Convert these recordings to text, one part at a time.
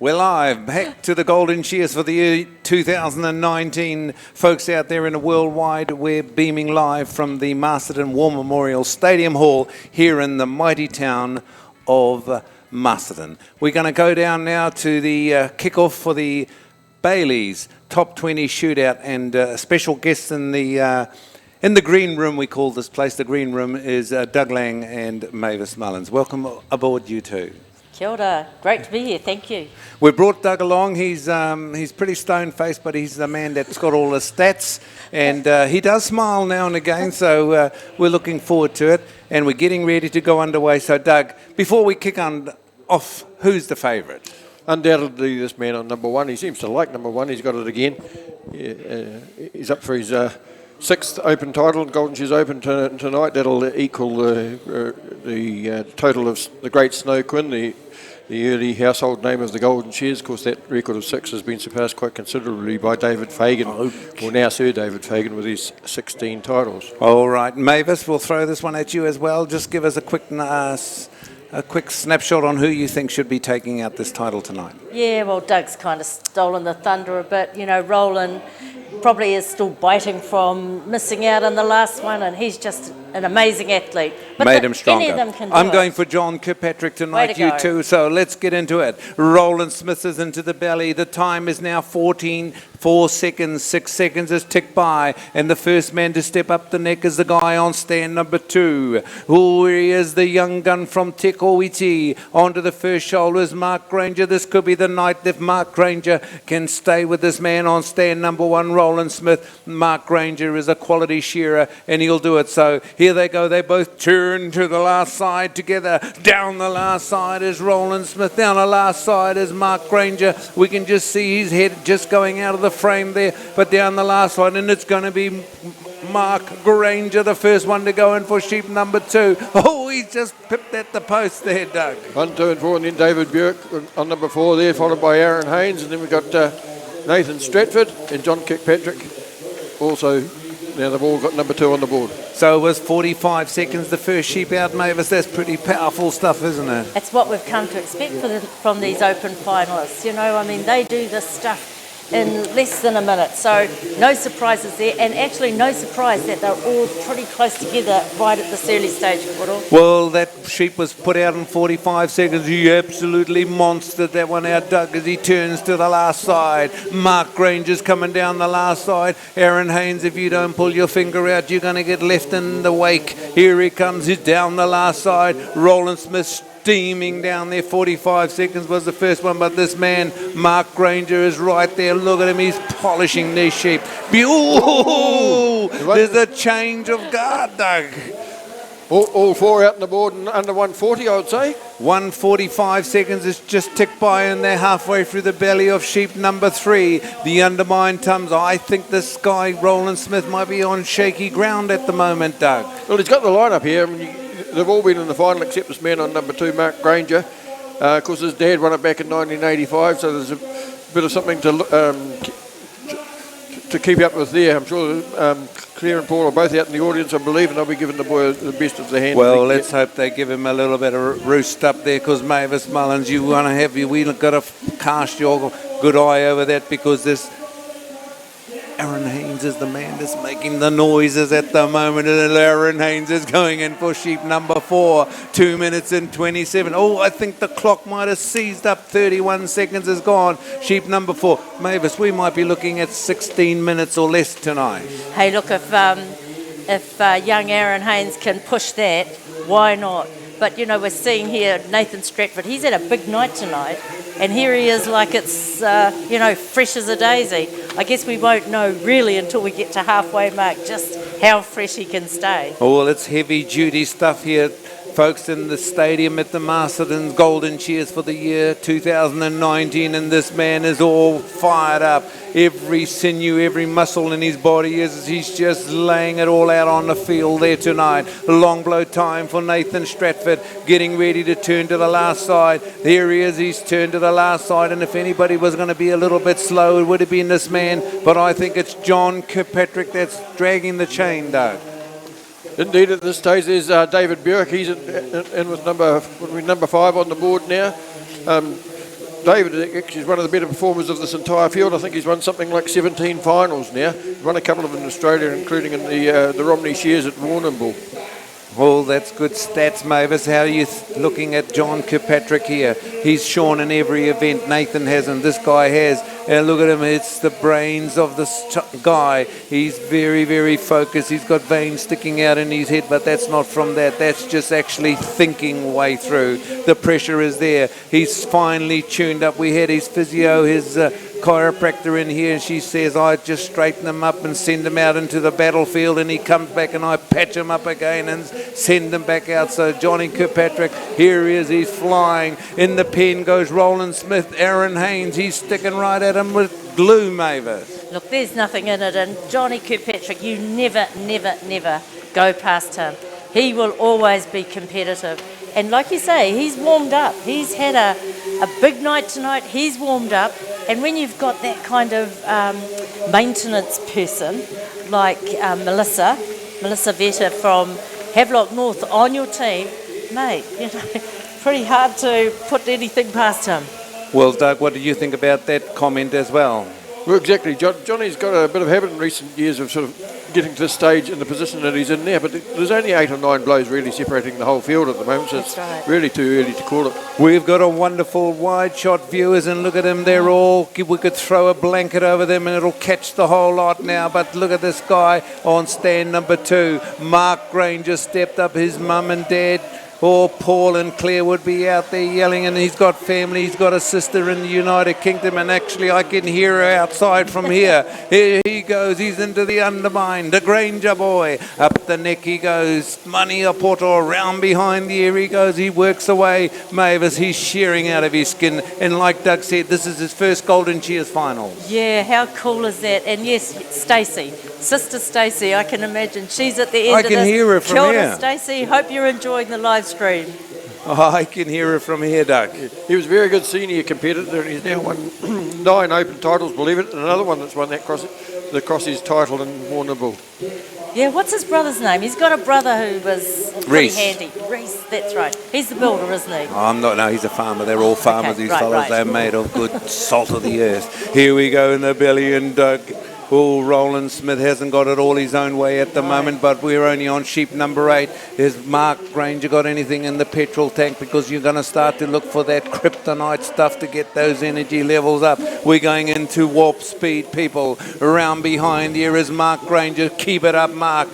We're live, back to the Golden Shears for the year 2019. Folks out there in the worldwide, we're beaming live from the Masterton War Memorial Stadium Hall here in the mighty town of Masterton. We're going to go down now to the kick-off for the Bailey's Top 20 Shootout, and special guests in the green room. We call this place the green room is Doug Lang and Mavis Mullins. Welcome aboard, you two. Kia ora. Great to be here, thank you. We brought Doug along. He's pretty stone-faced, but he's the man that's got all the stats, and he does smile now and again, so we're looking forward to it, and we're getting ready to go underway. So Doug, before we kick off, who's the favourite? Undoubtedly this man on number one. He seems to like number one. He's got it again. He's up for his sixth Open title, Golden Shears Open tonight. That'll equal the total of the Great Snow Quinn, the early household name of the Golden Shears. Of course, that record of 6 has been surpassed quite considerably by David Fagan, or now Sir David Fagan, with his 16 titles. All right, Mavis, we'll throw this one at you as well. Just give us a quick snapshot on who you think should be taking out this title tonight. Yeah, well, Doug's kind of stolen the thunder a bit. You know, Roland probably is still biting from missing out on the last one, and he's just an amazing athlete. But made him stronger. Any of them can do I'm it. going for John Kirkpatrick tonight, you two, so let's get into it. Roland Smith is into the belly. The time is now 4 seconds. 6 seconds has ticked by, and the first man to step up the neck is the guy on stand number 2. Oh, he is the young gun from Te Kowiti. Onto the first shoulders, Mark Granger. This could be the night if Mark Granger can stay with this man on stand number 1, Roland Smith. Mark Granger is a quality shearer, and he'll do it. So here they go. They both turn to the last side together. Down the last side is Roland Smith. Down the last side is Mark Granger. We can just see his head just going out of the frame there, but down the last one, and it's going to be Mark Granger, the first one to go in for sheep number 2. Oh, he's just pipped at the post there, Doug. 1, 2 and 4, and then David Burke on number 4 there, followed by Aaron Haynes, and then we've got Nathan Stratford and John Kirkpatrick. Also, now they've all got number 2 on the board. So it was 45 seconds the first sheep out, Mavis. That's pretty powerful stuff, isn't it? It's what we've come to expect from these Open finalists. You know, I mean, they do this stuff in less than a minute, so no surprises there, and actually no surprise that they're all pretty close together right at this early stage. Well, that sheep was put out in 45 seconds. He absolutely monstered that one out, Doug, as he turns to the last side. Mark Granger's coming down the last side. Aaron Haynes, if you don't pull your finger out, you're going to get left in the wake. Here he comes, he's down the last side. Roland Smith steaming down there. 45 seconds was the first one, but this man, Mark Granger, is right there. Look at him, he's polishing these sheep. Ooh, there's a change of guard, Doug. All 4 out on the board and under 140, I would say. 145 seconds has just ticked by, and they're halfway through the belly of sheep number 3. The undermined Tums. I think this guy, Roland Smith, might be on shaky ground at the moment, Doug. Well, he's got the lineup here. I mean, they've all been in the final except this man on number 2, Mark Granger. Of course, his dad won it back in 1985, so there's a bit of something to keep up with there. I'm sure Claire and Paul are both out in the audience, I believe, and they'll be giving the boy the best of the hand. Well, let's hope they give him a little bit of roost up there, because Mavis Mullins, you want to have, we've got to cast your good eye over that, because this Aaron Haynes is the man that's making the noises at the moment, and Aaron Haynes is going in for sheep number 4. 2 minutes and 27. Oh, I think the clock might have seized up. 31 seconds is gone. Sheep number 4. Mavis, we might be looking at 16 minutes or less tonight. Hey, look, if young Aaron Haynes can push that, why not? But, you know, we're seeing here Nathan Stratford. He's had a big night tonight, and here he is like it's, you know, fresh as a daisy. I guess we won't know really until we get to halfway mark just how fresh he can stay. Oh, well, it's heavy-duty stuff here, folks, in the stadium at the Masterton's Golden Shears for the year 2019, and this man is all fired up. Every sinew, every muscle in his body he's just laying it all out on the field there tonight. Long blow time for Nathan Stratford, getting ready to turn to the last side. There he is, he's turned to the last side, and if anybody was going to be a little bit slow, it would have been this man, but I think it's John Kirkpatrick that's dragging the chain, Doug. Indeed, at this stage, there's David Burke. He's in with number 5 on the board now. David actually is one of the better performers of this entire field. I think he's won something like 17 finals now. He's won a couple of them in Australia, including in the Golden Shears at Warrnambool. Well, that's good stats, Mavis. How are you looking at John Kirkpatrick here? He's shone in every event. Nathan hasn't. This guy has. And look at him. It's the brains of this guy. He's very, very focused. He's got veins sticking out in his head, but that's not from that. That's just actually thinking way through. The pressure is there. He's finally tuned up. We had his physio, his chiropractor in here, and she says I just straighten him up and send him out into the battlefield, and he comes back and I patch him up again and send him back out. So Johnny Kirkpatrick, here he is, he's flying. In the pen goes Roland Smith, Aaron Haynes, he's sticking right at him with glue, Mavis. Look, there's nothing in it, and Johnny Kirkpatrick, you never, never, never go past him. He will always be competitive. And like you say, he's warmed up. He's had a big night tonight. He's warmed up. And when you've got that kind of maintenance person like Melissa Vetter from Havelock North on your team, mate, you know, pretty hard to put anything past him. Well, Doug, what do you think about that comment as well? Well, exactly. Johnny's got a bit of habit in recent years of sort of getting to this stage in the position that he's in now, but there's only 8 or 9 blows really separating the whole field at the moment, so it's really too early to call it. We've got a wonderful wide shot viewers, and look at them, they're all, we could throw a blanket over them and it'll catch the whole lot now, but look at this guy on stand number 2. Mark Granger stepped up, his mum and dad. Or Paul and Claire would be out there yelling, and he's got family, he's got a sister in the United Kingdom, and actually I can hear her outside from here. Here he goes, he's into the undermine, the Granger boy. Up the neck he goes, Mani Apoto, round behind the ear he goes, he works away. Mavis, he's shearing out of his skin, and like Doug said, this is his first Golden Shears final. Yeah, how cool is that? And yes, Stacey, Sister Stacey, I can imagine she's at the end of this. I can hear her from Kia ora, here. Stacey, hope you're enjoying the live stream. Oh, I can hear her from here, Doug. He was a very good senior competitor, and he's now won 9 open titles, believe it, and another one that's won that Crossie's title in Warrnambool. Yeah, what's his brother's name? He's got a brother who was pretty Reece. handy. Reece, that's right. He's the builder, isn't he? I'm not, no, he's a farmer. They're all farmers, Okay, these right, fellas. right. They're made of good salt of the earth. Here we go in the belly, and Doug. Oh, Roland Smith hasn't got it all his own way at the moment, but we're only on sheep number 8. Has Mark Granger got anything in the petrol tank? Because you're going to start to look for that kryptonite stuff to get those energy levels up. We're going into warp speed, people. Around behind here is Mark Granger. Keep it up, Mark.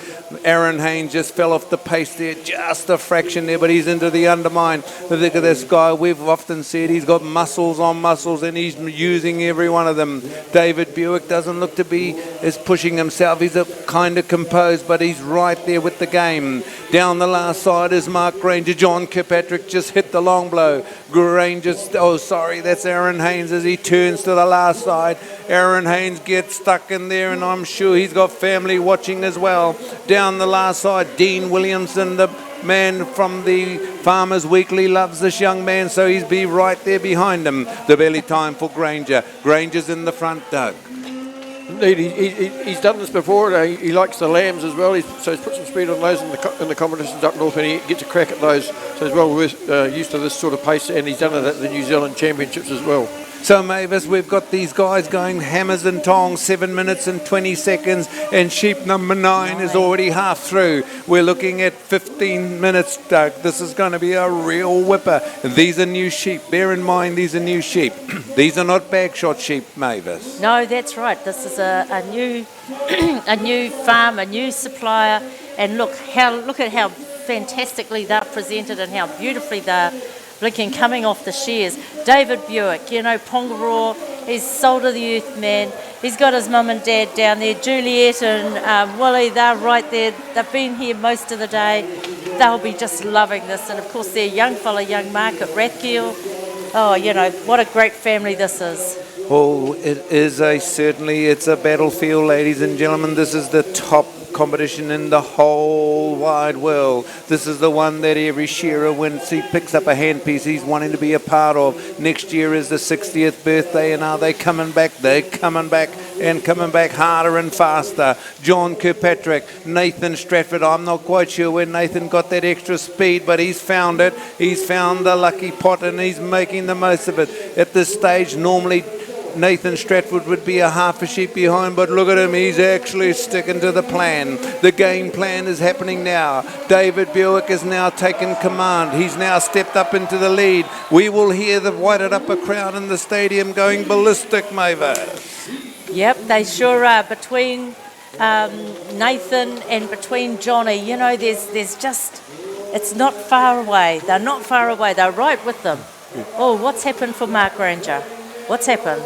Aaron Haynes just fell off the pace there, just a fraction there, but he's into the undermine. Look at this guy. We've often said he's got muscles on muscles, and he's using every one of them. David Buick doesn't look to be as pushing himself. He's a kind of composed, but he's right there with the game. Down the last side is Mark Granger. John Kirkpatrick just hit the long blow. Granger, that's Aaron Haynes as he turns to the last side. Aaron Haynes gets stuck in there, and I'm sure he's got family watching as well. Down the last side, Dean Williamson, the man from the Farmers Weekly, loves this young man, so he's be right there behind him. The belly time for Granger. Granger's in the front, Doug. Indeed, he's done this before. He likes the lambs as well, so he's put some speed on those in the competitions up north, and he gets a crack at those. So he's well used to this sort of pace, and he's done it at the New Zealand Championships as well. So, Mavis, we've got these guys going hammers and tongs, 7 minutes and 20 seconds, and sheep number 9 is already half through. We're looking at 15 minutes, Doug. This is going to be a real whipper. And these are new sheep. Bear in mind, these are new sheep. These are not bag shot sheep, Mavis. No, that's right. This is a new a new farm, a new supplier, and look at how fantastically they're presented and how beautifully they're looking coming off the shears. David Buick, you know, Pongaroa, he's soul of the earth man. He's got his mum and dad down there. Juliet and Willie, they're right there. They've been here most of the day. They'll be just loving this. And of course their young fella, young Mark at Rathgill. Oh, you know, what a great family this is. Oh, it is certainly, it's a battlefield, ladies and gentlemen. This is the top competition in the whole wide world. This is the one that every shearer, when he picks up a handpiece, he's wanting to be a part of. Next year is the 60th birthday, and are they coming back? They're coming back and coming back harder and faster. John Kirkpatrick, Nathan Stratford. I'm not quite sure where Nathan got that extra speed, but he's found it. He's found the lucky pot, and he's making the most of it. At this stage, normally Nathan Stratford would be a half a sheep behind, but look at him, he's actually sticking to the plan. The game plan is happening now. David Buick is now taking command. He's now stepped up into the lead. We will hear the Wairarapa crowd in the stadium going ballistic, Mavis. Yep, they sure are. Between Nathan and between Johnny, you know, there's just, it's not far away. They're not far away. They're right with them. Oh, what's happened for Mark Granger? What's happened?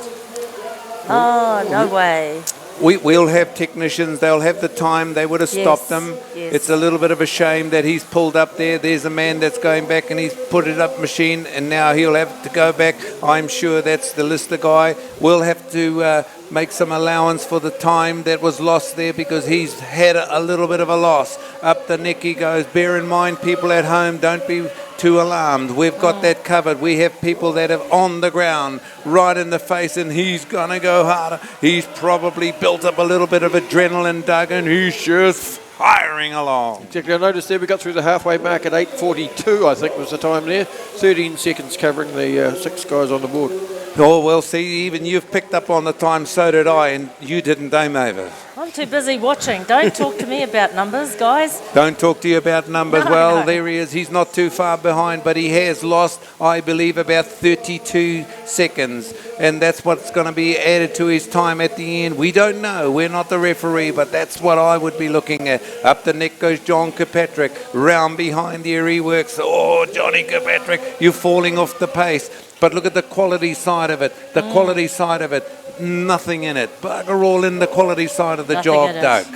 Oh, no way. We'll have technicians. They'll have the time. They would have stopped them. Yes. It's a little bit of a shame that he's pulled up there. There's a man that's going back, and he's put it up machine, and now he'll have to go back. I'm sure that's the Lister guy. We'll have to make some allowance for the time that was lost there, because he's had a little bit of a loss. Up the neck he goes. Bear in mind, people at home, don't be too alarmed. We've got that covered. We have people that are on the ground, right in the face, and he's going to go harder. He's probably built up a little bit of adrenaline, Doug, and he's just firing along. Exactly. I noticed there we got through the halfway mark at 8:42, I think was the time there. 13 seconds covering the 6 guys on the board. Oh, well, see, even you've picked up on the time, so did I, and you didn't, Mavis. I'm too busy watching. Don't talk to me about numbers, guys. Don't talk to you about numbers. No, well, no. there he is. He's not too far behind, but he has lost, I believe, about 32 seconds. And that's what's going to be added to his time at the end. We don't know. We're not the referee, but that's what I would be looking at. Up the neck goes John Kirkpatrick. Round behind there he works. Oh, Johnny Kirkpatrick, you're falling off the pace. But look at the quality side of it. The quality side of it. Nothing in it. Bugger all in the quality side of the Nothing job, it is. Doug.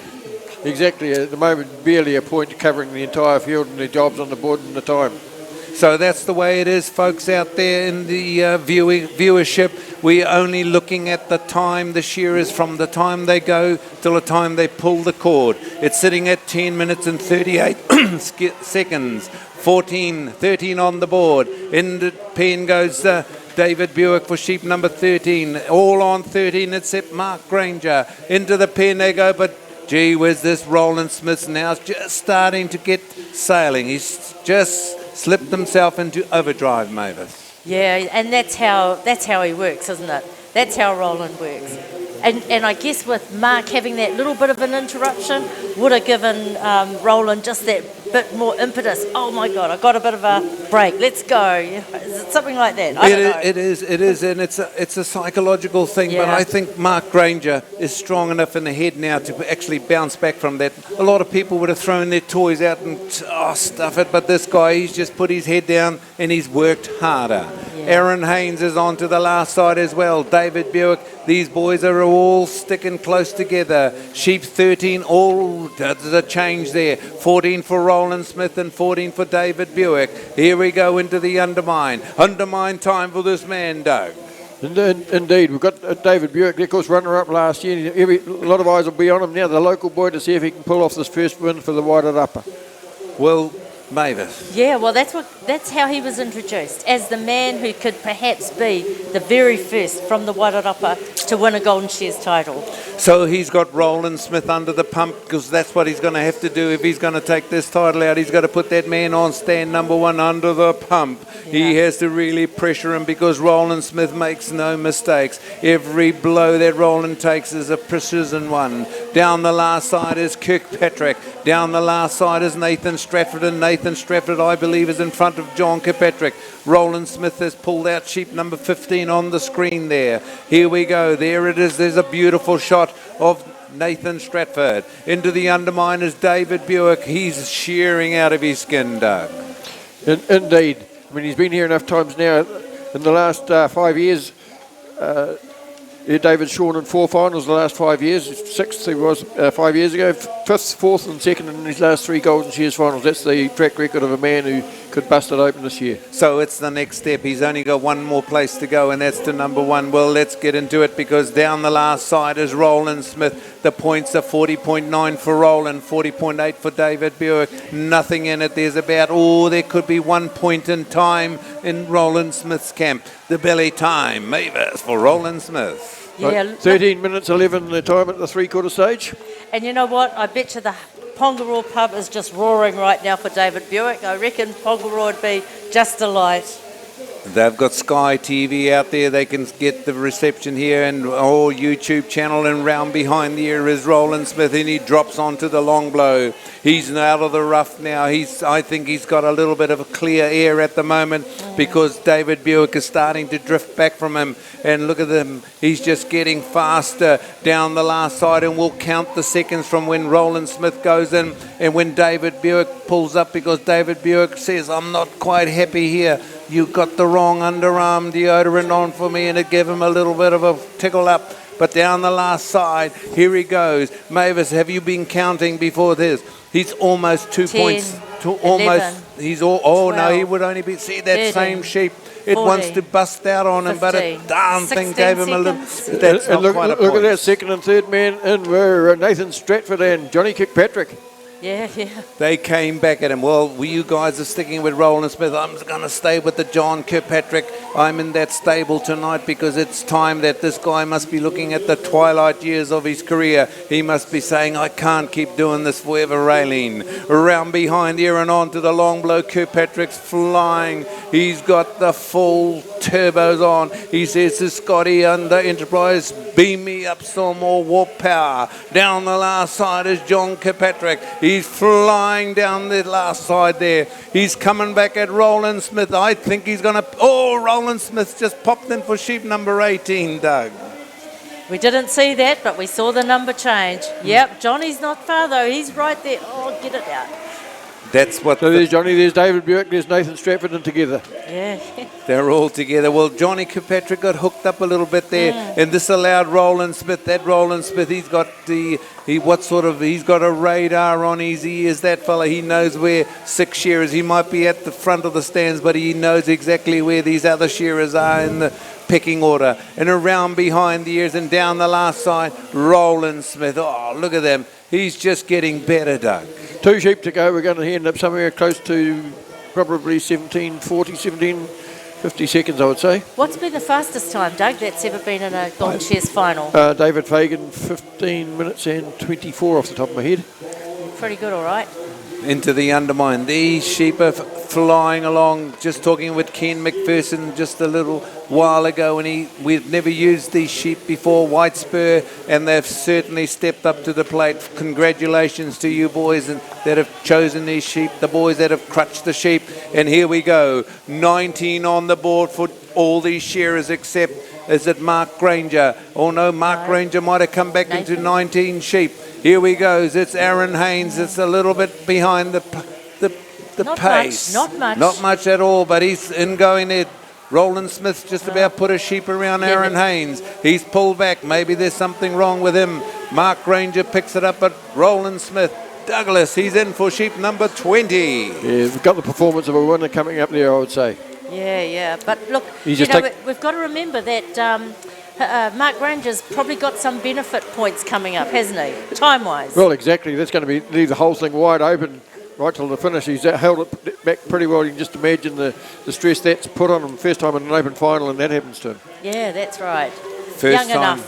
Exactly. At the moment, barely a point covering the entire field, and the jobs on the board and the time. So that's the way it is, folks, out there in the viewership. We're only looking at the time, the shearers, from the time they go till the time they pull the cord. It's sitting at 10 minutes and 38 seconds. 13 on the board. In the pen goes David Buick for sheep number 13. All on 13 except Mark Granger. Into the pen they go, but gee whiz, this Roland Smith now is just starting to get sailing. He's just slipped himself into overdrive, Mavis. Yeah, and that's how he works, isn't it? That's how Roland works. And I guess with Mark having that little bit of an interruption would have given Roland just that bit more impetus. Oh my God, I got a bit of a break. Let's go. You know, is it something like that? I don't know. It is, and it's a psychological thing. Yeah. But I think Mark Granger is strong enough in the head now to actually bounce back from that. A lot of people would have thrown their toys out and stuff it, but this guy, he's just put his head down and he's worked harder. Yeah. Aaron Haynes is on to the last side as well. David Buick. These boys are all sticking close together. Sheep 13, all there's a change there. 14 for Roland Smith and 14 for David Buick. Here we go into the undermine. Undermine time for this man, Doug. Indeed, we've got David Buick, of course, runner-up last year. A lot of eyes will be on him now, the local boy, to see if he can pull off this first win for the Wairarapa. Well, Mavis. Yeah, well, that's how he was introduced, as the man who could perhaps be the very first from the Wairarapa to win a Golden Shears title. So he's got Roland Smith under the pump, because that's what he's going to have to do if he's going to take this title out. He's got to put that man on stand number 1 under the pump. Yeah. He has to really pressure him, because Roland Smith makes no mistakes. Every blow that Roland takes is a precision one. Down the last side is Kirkpatrick. Down the last side is Nathan Stratford, and Nathan Stratford, I believe, is in front of John Kirkpatrick. Roland Smith has pulled out sheep number 15 on the screen there. Here we go. There it is. There's a beautiful shot of Nathan Stratford. Into the undermine is David Buick. He's shearing out of his skin, Doug. Indeed. I mean, he's been here enough times now. In the last 5 years, David's shown in 4 finals the last 5 years. 6th he was 5 years ago. 5th, 4th and 2nd in his last 3 Golden Shears finals. That's the track record of a man who could bust it open this year. So it's the next step. He's only got one more place to go, and that's to number 1. Well, let's get into it, because down the last side is Roland Smith. The points are 40.9 for Roland, 40.8 for David Buick. Nothing in it. There's about, there could be 1 point in time in Roland Smith's camp. The belly time, Mavis for Roland Smith. Yeah, 13 minutes 11 the time at the three-quarter stage. And you know what? I bet you the Pongaroa pub is just roaring right now for David Buick. I reckon Pongaroa would be just delight. They've got Sky TV out there. They can get the reception here, and YouTube channel, and round behind the ear is Roland Smith, and he drops onto the long blow. He's out of the rough now. I think he's got a little bit of a clear air at the moment because David Buick is starting to drift back from him. And look at him. He's just getting faster down the last side, and we'll count the seconds from when Roland Smith goes in and when David Buick pulls up, because David Buick says, I'm not quite happy here. You got the wrong underarm deodorant on for me, and it gave him a little bit of a tickle up. But down the last side, here he goes. Mavis, have you been counting before this? He's almost 2 10, points to 11, almost. He's all. 12, No, he would only be. See that 13, same sheep. It 14, wants to bust out on him, but a 15, darn thing 16 gave him a little. seconds. That's And not quite a look point. at that second and third man in were Nathan Stratford and Johnny Kirkpatrick. Yeah. They came back at him. Well, you guys are sticking with Roland Smith. I'm going to stay with the John Kirkpatrick. I'm in that stable tonight because it's time that this guy must be looking at the twilight years of his career. He must be saying, I can't keep doing this forever, Raylene. Around behind here and on to the long blow. Kirkpatrick's flying. He's got the full turbos on. He says to Scotty under Enterprise, beam me up some more warp power. Down the last side is John Kirkpatrick. He's flying down the last side there. He's coming back at Roland Smith. I think he's going to... Roland Smith just popped in for sheep number 18, Doug. We didn't see that, but we saw the number change. Yep, Johnny's not far though. He's right there. Oh, get it out. That's what... So there's Johnny, there's David Buick, there's Nathan Stratford, and together. Yeah. They're all together. Well, Johnny Kirkpatrick got hooked up a little bit there, and this allowed Roland Smith. That Roland Smith, he's got he's got a radar on his ears. That fella, he knows where 6 shearers. He might be at the front of the stands, but he knows exactly where these other shearers are in the pecking order. And around behind the ears and down the last side, Roland Smith. Oh, look at them. He's just getting better, Doug. 2 sheep to go. We're going to end up somewhere close to probably 17:50 seconds, I would say. What's been the fastest time, Doug, that's ever been in a Golden Shears final? David Fagan, 15 minutes and 24 off the top of my head. Pretty good, all right. Into the undermine. These sheep are flying along. Just talking with Ken McPherson just a little while ago, and we've never used these sheep before, White Spur, and they've certainly stepped up to the plate. Congratulations to you boys that have chosen these sheep, the boys that have crutched the sheep. And here we go, 19 on the board for all these shearers except, is it Mark Granger? Oh no, Mark Granger might have come back into 19 sheep. Here we go. It's Aaron Haynes. It's a little bit behind the Not pace. much, not much. Not much at all, but he's in going there. Roland Smith's just about put a sheep around Aaron Haynes. He's pulled back. Maybe there's something wrong with him. Mark Granger picks it up, but Roland Smith, Douglas, he's in for sheep number 20. Yeah, we've got the performance of a winner coming up there, I would say. Yeah. But look, we've got to remember that Mark Granger's probably got some benefit points coming up, hasn't he, time-wise? Well, exactly. That's going to leave the whole thing wide open right till the finish. He's held it back pretty well. You can just imagine the stress that's put on him first time in an open final, and that happens to him. Yeah, that's right. First time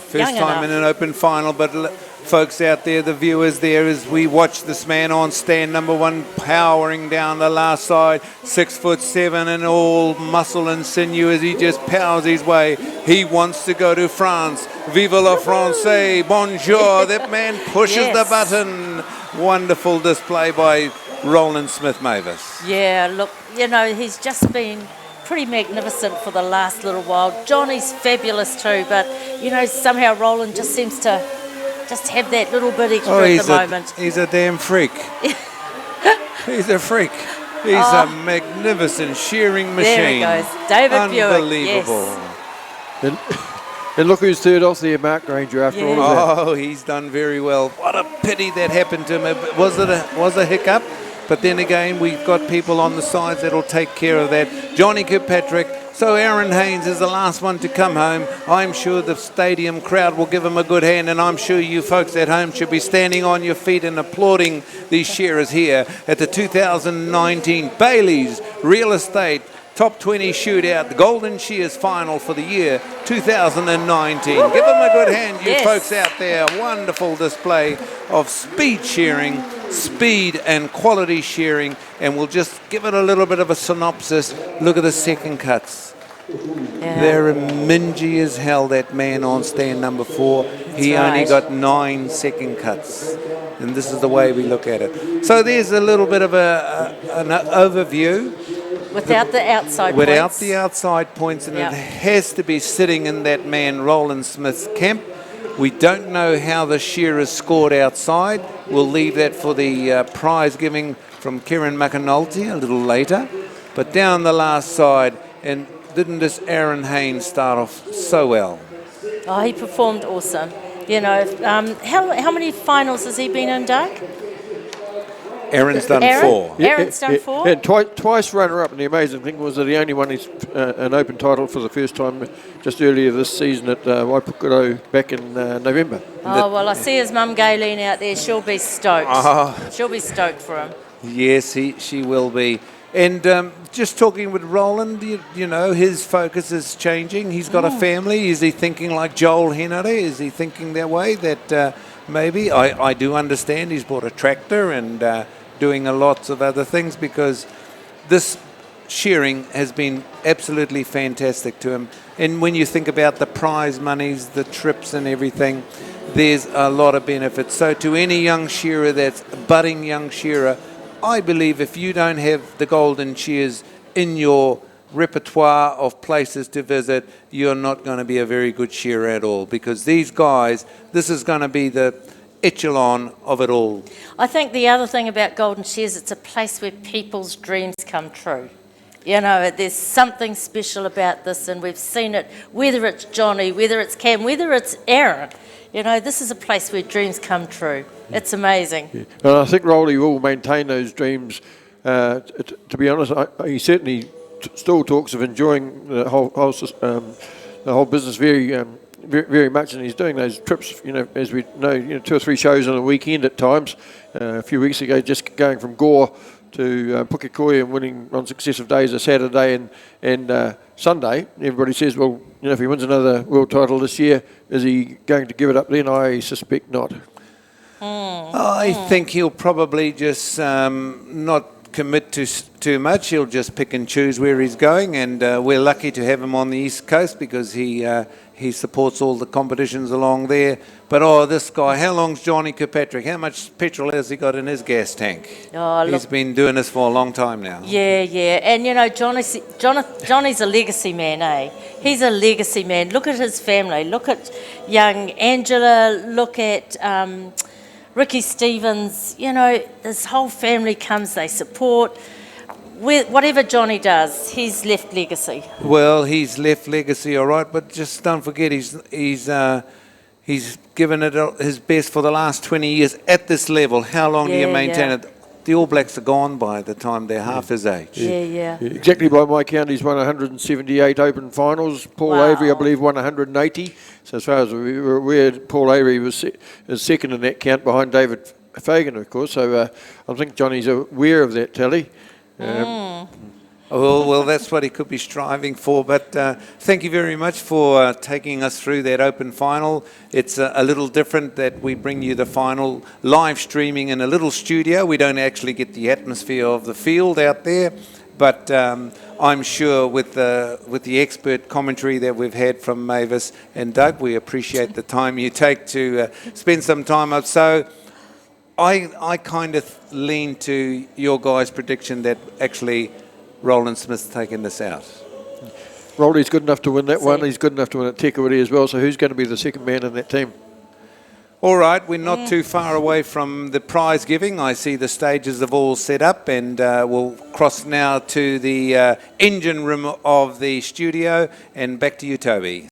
in an open final, but folks out there, the viewers there, as we watch this man on stand number 1 powering down the last side, 6'7" and all muscle and sinew as he just powers his way. He wants to go to France. Vive la France, bonjour. That man pushes the button. Wonderful display by Roland Smith, Mavis. Yeah, look, he's just been pretty magnificent for the last little while. Johnny's fabulous too, but, somehow Roland just seems to just have that little bit extra at the moment. He's a damn freak. He's a freak. He's a magnificent shearing machine. There he goes. David Buick. Unbelievable. Yes. And look who's third off there, Mark Granger, after all of that. Oh, he's done very well. What a pity that happened to him. Was a hiccup? But then again, we've got people on the sides that'll take care of that. Johnny Kirkpatrick, So Aaron Haynes is the last one to come home. I'm sure the stadium crowd will give him a good hand, and I'm sure you folks at home should be standing on your feet and applauding these shearers here at the 2019 Bailey's Real Estate Top 20 Shootout, the Golden Shears final for the year 2019. Woo-hoo! Give them a good hand, you folks out there. Wonderful display of speed shearing, speed and quality shearing, and we'll just give it a little bit of a synopsis. Look at the second cuts. Yeah. They're mingy as hell, that man on stand number 4. He only got 9 second cuts. And this is the way we look at it. So there's a little bit of an overview. Without the outside points. Without the outside points, and it has to be sitting in that man Roland Smith's camp. We don't know how the shearers scored outside. We'll leave that for the prize giving from Kieran McAnulty a little later. But down the last side, and didn't this Aaron Haynes start off so well? Oh, he performed awesome. You know, how many finals has he been in, Doug? Aaron's done 4. Aaron's done 4? And twice runner-up, and the amazing thing was that he only won his, an open title for the first time just earlier this season at Waipukuro back in November. Oh, well, I see his mum Gayleen out there. She'll be stoked. She'll be stoked for him. Yes, she will be. And just talking with Roland, you know, his focus is changing. He's got a family. Is he thinking like Joel Henare? Is he thinking that way? That maybe? I do understand he's bought a tractor and doing lots of other things, because this shearing has been absolutely fantastic to him. And when you think about the prize monies, the trips and everything, there's a lot of benefits. So to any young shearer that's a budding young shearer, I believe if you don't have the Golden Shears in your repertoire of places to visit, you're not going to be a very good shearer at all, because these guys, this is going to be the echelon of it all. I think the other thing about Golden Shears, it's a place where people's dreams come true. You know, there's something special about this, and we've seen it, whether it's Johnny, whether it's Cam, whether it's Aaron. You know, this is a place where dreams come true. It's amazing. Yeah. And I think Rolly will maintain those dreams. To be honest, he certainly still talks of enjoying the whole business very much, and he's doing those trips, you know, as we know, 2 or 3 shows on a weekend at times. A few weeks ago, just going from Gore to Pukekohe and winning on successive days, a Saturday and Sunday. Everybody says, well, you know, if he wins another world title this year, is he going to give it up then? I suspect not. I think he'll probably just not commit to too much. He'll just pick and choose where he's going, and we're lucky to have him on the East Coast, because he supports all the competitions along there. But this guy, how long's Johnny Kirkpatrick? How much petrol has he got in his gas tank? He's been doing this for a long time now. Yeah. And you know, Johnny's a legacy man, eh? He's a legacy man. Look at his family. Look at young Angela. Look at Ricky Stevens. You know, this whole family comes, they support. Whatever Johnny does, he's left legacy. Well, he's left legacy, all right, but just don't forget he's given it his best for the last 20 years at this level. How long do you maintain it? The All Blacks are gone by the time they're half his age. Yeah. Exactly by my count, he's won 178 open finals. Paul Avery, I believe, won 180. So as far as we were aware, Paul Avery is second in that count behind David Fagan, of course. So I think Johnny's aware of that tally. Well, that's what he could be striving for. But thank you very much for taking us through that open final. It's a little different that we bring you the final live streaming in a little studio. We don't actually get the atmosphere of the field out there. But I'm sure with the expert commentary that we've had from Mavis and Doug, we appreciate the time you take to spend some time up. So I kind of lean to your guys' prediction that actually Roland Smith's taken this out. Rolly's good enough to win that one. He's good enough to win at Te Kuiti as well. So who's going to be the second man in that team? All right, we're not too far away from the prize giving. I see the stages have all set up, and we'll cross now to the engine room of the studio, and back to you, Toby.